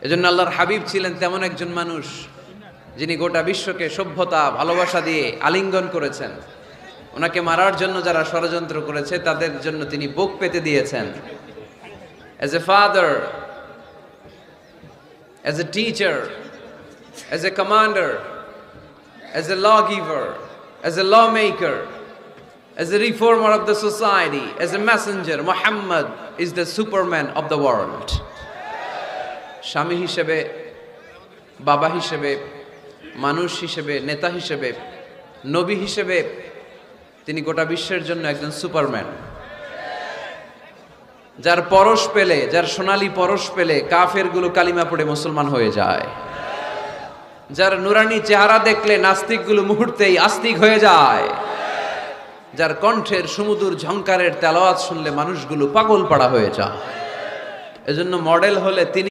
এজন্য আল্লাহর হাবিব ছিলেন তেমন একজন মানুষ যিনি গোটা বিশ্বকে সভ্যতা ভালোবাসা দিয়ে আলিঙ্গন করেছেন। ওনাকে মারার জন্য যারা ষড়যন্ত্র করেছে তাদের জন্য তিনি বুক পেতে দিয়েছেন। As a father, as a teacher, as a commander, as a lawgiver, as a lawmaker, as a reformer of the society, as a messenger, Muhammad is the superman of the world. স্বামী হিসেবে, বাবা হিসেবে, মানুষ হিসেবে, নেতা হিসেবে, নবী হিসেবে তিনি গোটা বিশ্বের জন্য একজন সুপারম্যান। যার পরশ পেলে, যার সোনালী পরশ পেলে কাফেরগুলো কালিমা পড়ে মুসলমান হয়ে যায়। যার নুরানি চেহারা দেখলে নাস্তিকগুলো মুহূর্তেই আস্তিক হয়ে যায়। যার কণ্ঠের সুমধুর ঝংকারের তেলাওয়াত শুনলে মানুষগুলো পাগল পাড়া হয়ে যায়। এজন্য মডেল হলে তিনি।